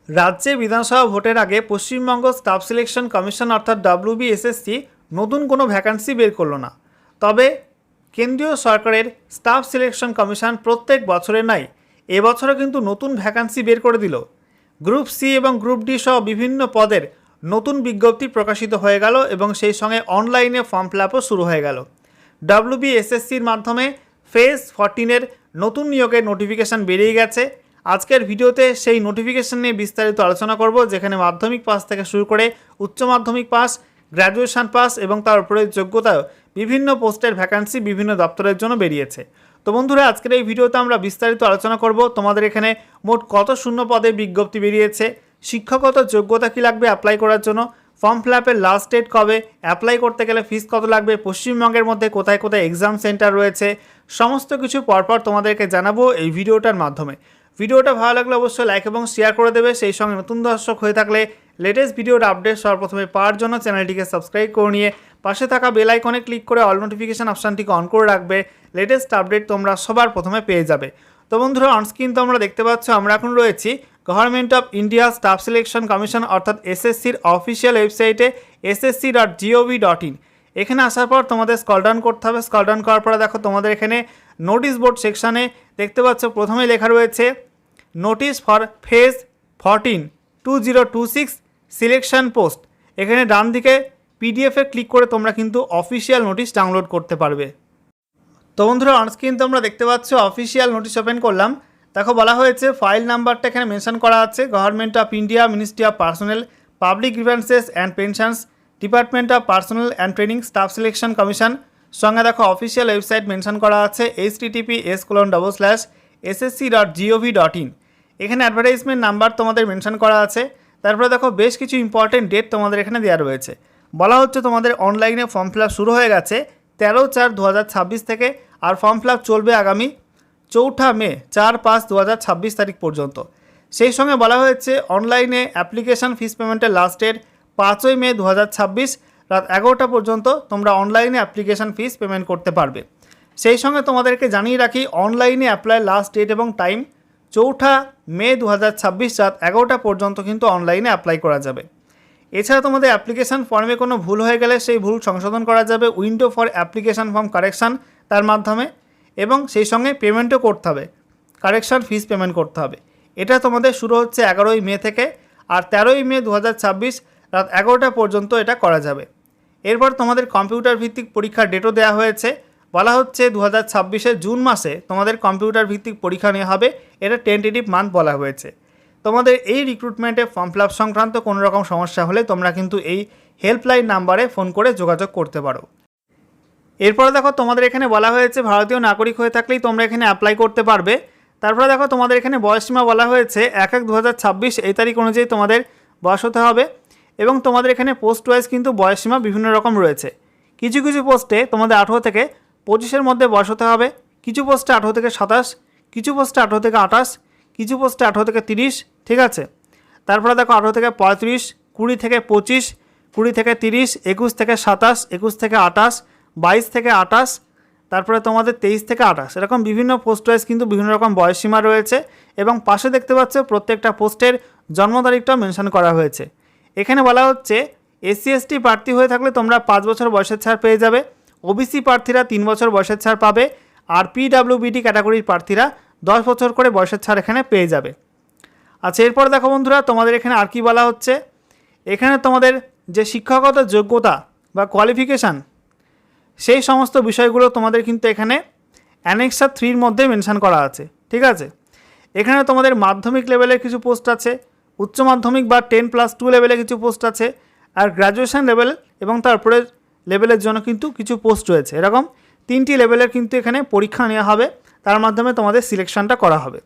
রাজ্যে বিধানসভা ভোটের আগে পশ্চিমবঙ্গ স্টাফ সিলেকশন কমিশন অর্থাৎ WBSSC নতুন কোনো ভ্যাকান্সি বের করলো না। তবে কেন্দ্রীয় সরকারের স্টাফ সিলেকশন কমিশন প্রত্যেক বছরের নাই এবছরও কিন্তু নতুন ভ্যাকান্সি বের করে দিল। গ্রুপ সি এবং গ্রুপ ডি সহ বিভিন্ন পদের নতুন বিজ্ঞপ্তি প্রকাশিত হয়ে গেল এবং সেই সঙ্গে অনলাইনে ফর্ম ফিল আপও শুরু হয়ে গেল। WBSSCর মাধ্যমে ফেজ 14-এর নতুন নিয়োগের নোটিফিকেশান বেরিয়ে গেছে। আজকের ভিডিওতে সেই নোটিফিকেশান নিয়ে বিস্তারিত আলোচনা করব, যেখানে মাধ্যমিক পাস থেকে শুরু করে উচ্চ মাধ্যমিক পাস, গ্র্যাজুয়েশন পাস এবং তার উপরে যোগ্যতায় বিভিন্ন পোস্টের ভ্যাকান্সি বিভিন্ন দপ্তরের জন্য বেরিয়েছে। তো বন্ধুরা, আজকের এই ভিডিওতে আমরা বিস্তারিত আলোচনা করব তোমাদের এখানে মোট কত শূন্য পদে বিজ্ঞপ্তি বেরিয়েছে, শিক্ষাগত যোগ্যতা কী লাগবে অ্যাপ্লাই করার জন্য, ফর্ম ফিল আপের লাস্ট ডেট কবে, অ্যাপ্লাই করতে গেলে ফিস কত লাগবে, পশ্চিমবঙ্গের মধ্যে কোথায় কোথায় এক্সাম সেন্টার রয়েছে, সমস্ত কিছু পরপর তোমাদেরকে জানাবো এই ভিডিওটার মাধ্যমে। ভিডিওটা ভালো লাগলে অবশ্যই লাইক এবং শেয়ার করে দেবে। সেই সঙ্গে নতুন দর্শক হয়ে থাকলে লেটেস্ট ভিডিওর আপডেট সর্বপ্রথমে পাওয়ার জন্য চ্যানেলটিকে সাবস্ক্রাইব করে নিয়ে পাশে থাকা বেল আইকনে ক্লিক করে অল নোটিফিকেশান অপশানটিকে অন করে রাখবে। লেটেস্ট আপডেট তোমরা সবার প্রথমে পেয়ে যাবে। তো বন্ধুরা, অনস্ক্রিন তোমরা দেখতে পাচ্ছ আমরা এখন রয়েছি government of India staff selection commission অর্থাৎ SSCর অফিসিয়াল ওয়েবসাইটে ssc.gov.in। এখানে আসার পর তোমাদের স্ক্রল ডাউন করতে হবে। স্ক্রল ডাউন করার পরে দেখো তোমাদের এখানে নোটিশ বোর্ড সেকশানে দেখতে পাচ্ছ প্রথমে লেখা রয়েছে notice for phase 14 2026 selection post. এখানে ডান দিকে PDF-এ ক্লিক করে তোমরা কিন্তু অফিসিয়াল নোটিশ ডাউনলোড করতে পারবে। তো বন্ধুরা, অনস্ক্রিন তোমরা দেখতে পাচ্ছ অফিসিয়াল নোটিশ ওপেন করলাম। দেখো বলা হয়েছে ফাইল নাম্বারটা এখানে মেনশন করা আছে government of India, ministry of personal, public grievances and pensions, department of personal and training, staff selection commission. সঙ্গে দেখো অফিসিয়াল ওয়েবসাইট মেনশন করা আছে https://ssc.gov.in। এখানে অ্যাডভার্টাইজমেন্ট নাম্বার তোমাদের মেনশন করা আছে। তারপরে দেখো বেশ কিছু ইম্পর্টেন্ট ডেট তোমাদের এখানে দেওয়া রয়েছে। বলা হচ্ছে তোমাদের অনলাইনে ফর্ম ফিল আপ শুরু হয়ে গেছে 13/4/2026 থেকে, আর ফর্ম ফিল আপ চলবে আগামী 4 মে 4/5/2026 তারিখ পর্যন্ত। সেই সঙ্গে বলা হয়েছে অনলাইনে অ্যাপ্লিকেশান ফিস পেমেন্টের লাস্ট ডেট 5 মে 2026 রাত 11টা পর্যন্ত তোমরা অনলাইনে অ্যাপ্লিকেশান ফিস পেমেন্ট করতে পারবে। সেই সঙ্গে তোমাদেরকে জানিয়ে রাখি অনলাইনে অ্যাপ্লাই লাস্ট ডেট এবং টাইম 4 মে 2026 রাত 11টা পর্যন্ত কিন্তু অনলাইনে অ্যাপ্লাই করা যাবে। এছাড়া তোমাদের অ্যাপ্লিকেশান ফর্মে কোনো ভুল হয়ে গেলে সেই ভুল সংশোধন করা যাবে window for application form correction তার মাধ্যমে, এবং সেই সঙ্গে পেমেন্টও করতে হবে, কারেকশান ফিস পেমেন্ট করতে হবে। এটা তোমাদের শুরু হচ্ছে 11 মে থেকে, আর 13 মে 2026 রাত 11টা পর্যন্ত এটা করা যাবে। এরপর তোমাদের কম্পিউটার ভিত্তিক পরীক্ষার ডেটও দেওয়া হয়েছে। বলা হচ্ছে 2026-এর জুন মাসে তোমাদের কম্পিউটার ভিত্তিক পরীক্ষা নেওয়া হবে। এটা টেন্টেটিভ মান্থ বলা হয়েছে। তোমাদের এই রিক্রুটমেন্টে ফর্ম ফিল আপ সংক্রান্ত কোনো রকম সমস্যা হলে তোমরা কিন্তু এই হেল্পলাইন নাম্বারে ফোন করে যোগাযোগ করতে পারো। এরপরে দেখো তোমাদের এখানে বলা হয়েছে ভারতীয় নাগরিক হয়ে থাকলেই তোমরা এখানে অ্যাপ্লাই করতে পারবে। তারপরে দেখো তোমাদের এখানে বয়সসীমা বলা হয়েছে 1/1/2026 এই তারিখ অনুযায়ী তোমাদের বয়স হতে হবে, এবং তোমাদের এখানে পোস্ট ওয়াইজ কিন্তু বয়সসীমা বিভিন্ন রকম রয়েছে। কিছু কিছু পোস্টে তোমাদের 18 থেকে 25-এর মধ্যে বয়স হতে হবে, কিছু পোস্টে 18 থেকে 27, কিছু পোস্টে 18 থেকে 28, কিছু পোস্টে 18 থেকে 30, ঠিক আছে। তারপরে দেখো 18 থেকে 35, 20 থেকে 25, 20 থেকে 30, 21 থেকে 27, 21 থেকে 28, 22 থেকে 28, তারপরে তোমাদের 23 থেকে 28, এরকম বিভিন্ন পোস্ট ওয়াইজ কিন্তু বিভিন্ন রকম বয়সসীমা রয়েছে। এবং পাশে দেখতে পাচ্ছ প্রত্যেকটা পোস্টের জন্ম তারিখটাও মেনশন করা হয়েছে। এখানে বলা হচ্ছে SC/ST প্রার্থী হয়ে থাকলে তোমরা 5 বছর বয়সের ছাড় পেয়ে যাবে, OBC প্রার্থীরা 3 বছর বয়সের ছাড় পাবে, আর PWBD ক্যাটাগরির প্রার্থীরা 10 বছর করে বয়সের ছাড় এখানে পেয়ে যাবে। আচ্ছা, এরপর দেখো বন্ধুরা তোমাদের এখানে আর কি বলা হচ্ছে, এখানে তোমাদের যে শিক্ষাগত যোগ্যতা বা কোয়ালিফিকেশান সেই সমস্ত বিষয়গুলো তোমাদের কিন্তু এখানে অ্যানেক্সার 3-র মধ্যে মেনশন করা আছে, ঠিক আছে। এখানে তোমাদের মাধ্যমিক লেভেলের কিছু পোস্ট আছে, উচ্চ মাধ্যমিক বা 10+2 লেভেলে কিছু পোস্ট আছে, আর গ্র্যাজুয়েশন লেভেল এবং তারপরে লেভেলের জন্য কিন্তু কিছু পোস্ট রয়েছে। এরকম 3টি লেভেলের কিন্তু এখানে পরীক্ষা নেওয়া হবে, তার মাধ্যমে তোমাদের সিলেকশনটা করা হবে।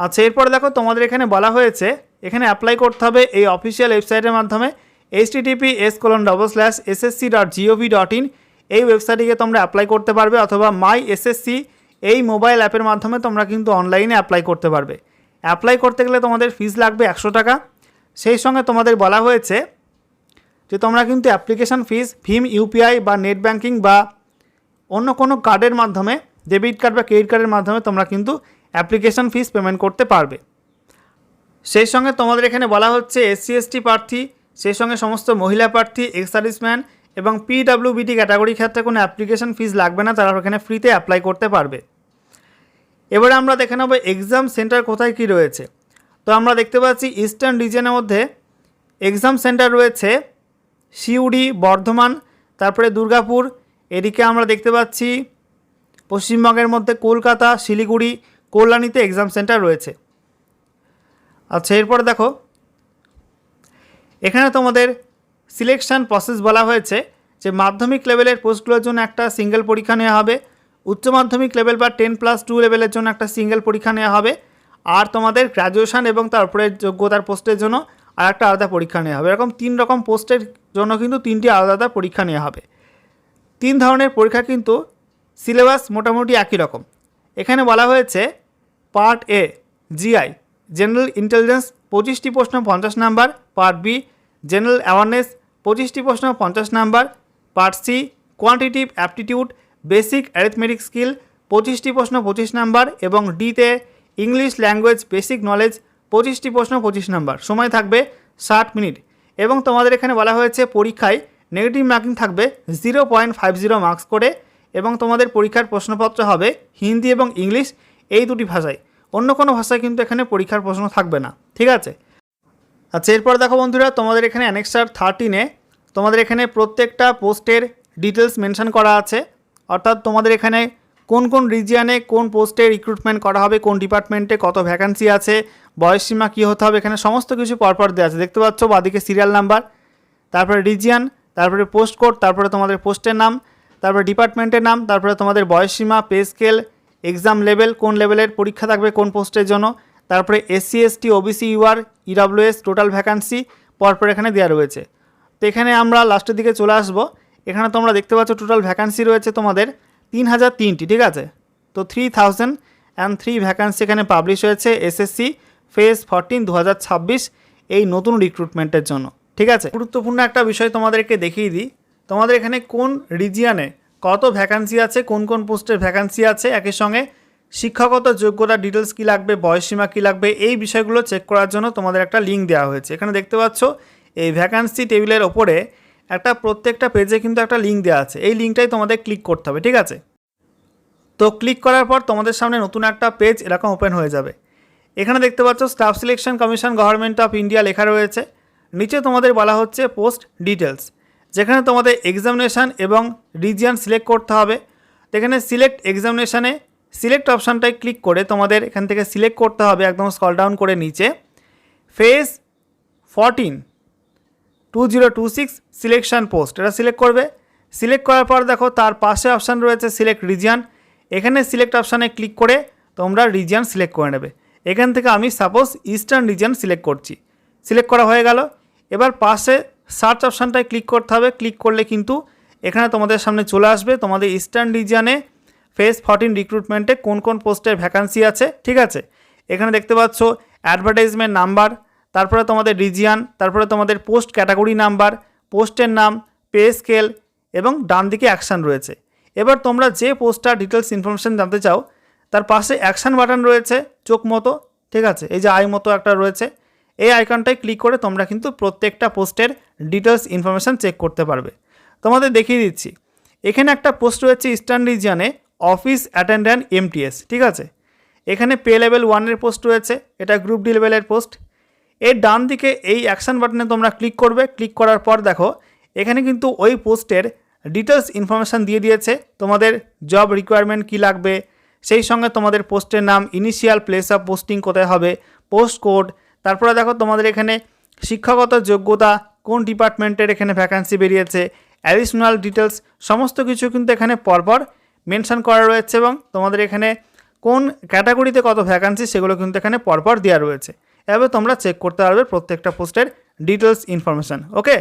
আচ্ছা, এরপরে দেখো তোমাদের এখানে বলা হয়েছে এখানে অ্যাপ্লাই করতে হবে এই অফিসিয়াল ওয়েবসাইটের মাধ্যমে https://ssc.gov.in। এই ওয়েবসাইটে তোমরা অ্যাপ্লাই করতে পারবে, অথবা মাই SSC এই মোবাইল অ্যাপের মাধ্যমে তোমরা কিন্তু অনলাইনে অ্যাপ্লাই করতে পারবে। অ্যাপ্লাই করতে গেলে তোমাদের ফিস লাগবে 100 টাকা। সেই সঙ্গে তোমাদের বলা হয়েছে যে তোমরা কিন্তু অ্যাপ্লিকেশান ফিস ভীম UPI বা নেট ব্যাঙ্কিং বা অন্য কোনো কার্ডের মাধ্যমে, ডেবিট কার্ড বা ক্রেডিট কার্ডের মাধ্যমে তোমরা কিন্তু অ্যাপ্লিকেশান ফিস পেমেন্ট করতে পারবে। সেই সঙ্গে তোমাদের এখানে বলা হচ্ছে SC ST প্রার্থী, সেই সঙ্গে সমস্ত মহিলা প্রার্থী, এক্স সার্ভিসম্যান এবং PWBD ক্যাটাগরির ক্ষেত্রে কোনো অ্যাপ্লিকেশন ফিস লাগবে না, তারা এখানে ফ্রিতে অ্যাপ্লাই করতে পারবে। এবারে আমরা দেখে নেব এক্সাম সেন্টার কোথায় কী রয়েছে। তো আমরা দেখতে পাচ্ছি ইস্টার্ন রিজিয়নের মধ্যে এক্সাম সেন্টার রয়েছে সিউড়ি, বর্ধমান, তারপরে দুর্গাপুর, এদিকে আমরা দেখতে পাচ্ছি পশ্চিমবঙ্গের মধ্যে কলকাতা, শিলিগুড়ি, কল্যাণীতে এক্সাম সেন্টার রয়েছে। আচ্ছা, এরপর দেখো এখানে তোমাদের সিলেকশন প্রসেস বলা হয়েছে যে মাধ্যমিক লেভেলের পোস্টগুলোর জন্য একটা সিঙ্গেল পরীক্ষা নেওয়া হবে, উচ্চ মাধ্যমিক লেভেল বা 10+2 লেভেলের জন্য একটা সিঙ্গেল পরীক্ষা নেওয়া হবে, আর তোমাদের গ্র্যাজুয়েশন এবং তারপরে যোগ্যতার পোস্টের জন্য আর একটা আলাদা পরীক্ষা নেওয়া হবে। এরকম 3 রকম পোস্টের জন্য কিন্তু 3টি আলাদা আলাদা পরীক্ষা নেওয়া হবে। 3 ধরনের পরীক্ষা কিন্তু সিলেবাস মোটামুটি একই রকম। এখানে বলা হয়েছে part A GI general intelligence 25টি প্রশ্ন 50 number, part B general awareness 25টি প্রশ্ন 50 number, part C quantitative aptitude basic arithmetic skill 25টি প্রশ্ন 25 নাম্বার এবং ডিতে ইংলিশ ল্যাঙ্গুয়েজ বেসিক নলেজ 25টি প্রশ্ন 25 নাম্বার। সময় থাকবে 60 মিনিট এবং তোমাদের এখানে বলা হয়েছে পরীক্ষায় নেগেটিভ মার্কিং থাকবে 0.50 মার্কস করে এবং তোমাদের পরীক্ষার প্রশ্নপত্র হবে হিন্দি এবং ইংলিশ এই দুটি ভাষায়, অন্য কোনো ভাষায় কিন্তু এখানে পরীক্ষার প্রশ্ন থাকবে না, ঠিক আছে। আচ্ছা, এরপর দেখো বন্ধুরা তোমাদের এখানে অ্যানেক্সার 13-এ তোমাদের এখানে প্রত্যেকটা পোস্টের ডিটেলস মেনশন করা আছে, অর্থাৎ তোমাদের এখানে কোন কোন রিজিয়নে কোন পোস্টে রিক্রুটমেন্ট করা হবে, কোন ডিপার্টমেন্টে কত ভ্যাকান্সি আছে, বয়সসীমা কী হতে হবে, এখানে সমস্ত কিছু পরপর দেওয়া আছে। দেখতে পাচ্ছ বাদিকে সিরিয়াল নাম্বার, তারপরে রিজিয়ন, তারপরে পোস্ট কোড, তারপরে তোমাদের পোস্টের নাম, তারপরে ডিপার্টমেন্টের নাম, তারপরে তোমাদের বয়সসীমা, পে স্কেল, এক্সাম লেভেল, কোন লেভেলের পরীক্ষা থাকবে কোন পোস্টের জন্য, তারপরে SC ST OBC UR EWS total vacancy পরপর এখানে দেওয়া রয়েছে। তো এখানে আমরা লাস্টের দিকে চলে আসবো। এখানে তোমরা দেখতে পাচ্ছ টোটাল ভ্যাকান্সি রয়েছে তোমাদের 3003টি, ঠিক আছে। তো 3003 ভ্যাকান্সি এখানে পাবলিশ হয়েছে SSC ফেজ 14 2026 এই নতুন রিক্রুটমেন্টের জন্য, ঠিক আছে। গুরুত্বপূর্ণ একটা বিষয় তোমাদেরকে দেখিয়ে দিই, তোমাদের এখানে কোন রিজিয়নে কত ভ্যাকান্সি আছে, কোন কোন পোস্টের ভ্যাকান্সি আছে, একই সঙ্গে শিক্ষাগত যোগ্যতা ডিটেলস কী লাগবে, বয়সসীমা কী লাগবে, এই বিষয়গুলো চেক করার জন্য তোমাদের একটা লিঙ্ক দেওয়া হয়েছে। এখানে দেখতে পাচ্ছ এই ভ্যাকান্সি টেবিলের ওপরে একটা প্রত্যেকটা পেজে কিন্তু একটা লিঙ্ক দেওয়া আছে, এই লিঙ্কটাই তোমাদের ক্লিক করতে হবে, ঠিক আছে। তো ক্লিক করার পর তোমাদের সামনে নতুন একটা পেজ এরকম ওপেন হয়ে যাবে। এখানে দেখতে পাচ্ছ staff selection commission government of India লেখা রয়েছে, নিচে তোমাদের বলা হচ্ছে পোস্ট ডিটেলস, যেখানে তোমাদের এক্সামিনেশান এবং রিজিয়ন সিলেক্ট করতে হবে। এখানে সিলেক্ট এক্সামিনেশানে সিলেক্ট অপশানটায় ক্লিক করে তোমাদের এখান থেকে সিলেক্ট করতে হবে, একদম স্ক্রল ডাউন করে নিচে ফেজ 14 2026 সিলেকশন পোস্ট, এটা সিলেক্ট করবে। সিলেক্ট করার পর দেখো তার পাশে অপশান রয়েছে সিলেক্ট রিজিয়ন, এখানে সিলেক্ট অপশানে ক্লিক করে তোমরা রিজিয়ন সিলেক্ট করে নেবে। এখান থেকে আমি সাপোজ ইস্টার্ন রিজিয়ন সিলেক্ট করছি, সিলেক্ট করা হয়ে গেল। এবার পাশে সার্চ অপশানটায় ক্লিক করতে হবে, ক্লিক করলে কিন্তু এখানে তোমাদের সামনে চলে আসবে তোমাদের ইস্টার্ন রিজিয়নে ফেজ 14 রিক্রুটমেন্টে কোন কোন পোস্টের ভ্যাকান্সি আছে, ঠিক আছে। এখানে দেখতে পাচ্ছ অ্যাডভার্টাইজমেন্ট নাম্বার, তারপরে তোমাদের রিজিয়ন, তারপরে তোমাদের পোস্ট ক্যাটাগরি নাম্বার, পোস্টের নাম, পে স্কেল এবং ডান দিকে অ্যাকশান রয়েছে। এবার তোমরা যে পোস্টটার ডিটেলস ইনফরমেশান জানতে চাও তার পাশে অ্যাকশান বাটন রয়েছে চোখ মতো, ঠিক আছে, এই যে আই মতো একটা রয়েছে, এই আইকনটায় ক্লিক করে তোমরা কিন্তু প্রত্যেকটা পোস্টের ডিটেলস ইনফরমেশান চেক করতে পারবে। তোমাদের দেখিয়ে দিচ্ছি, এখানে একটা পোস্ট রয়েছে ইস্টার্ন রিজিয়নে অফিস অ্যাটেন্ড্যান্ট MTS, ঠিক আছে। এখানে পে লেভেল 1-এর পোস্ট রয়েছে, এটা গ্রুপ ডি লেভেলের পোস্ট। এর ডান দিকে এই অ্যাকশান বাটনে তোমরা ক্লিক করবে, ক্লিক করার পর দেখো এখানে কিন্তু ওই পোস্টের ডিটেলস ইনফরমেশান দিয়ে দিয়েছে, তোমাদের জব রিকোয়ারমেন্ট কী লাগবে, সেই সঙ্গে তোমাদের পোস্টের নাম, ইনিশিয়াল প্লেস অফ পোস্টিং কোথায় হবে, পোস্ট কোড, তারপরে দেখো তোমাদের এখানে শিক্ষাগত যোগ্যতা, কোন ডিপার্টমেন্টের এখানে ভ্যাকান্সি বেরিয়েছে, অ্যাডিশনাল ডিটেলস সমস্ত কিছু কিন্তু এখানে পরপর মেনশন করা রয়েছে এবং তোমাদের এখানে কোন ক্যাটাগরিতে কত ভ্যাকান্সি সেগুলো কিন্তু এখানে পরপর দেওয়া রয়েছে। এভাবে তোমরা চেক করতে পারবে প্রত্যেকটা পোস্টের ডিটেলস ইনফরমেশান, ওকে।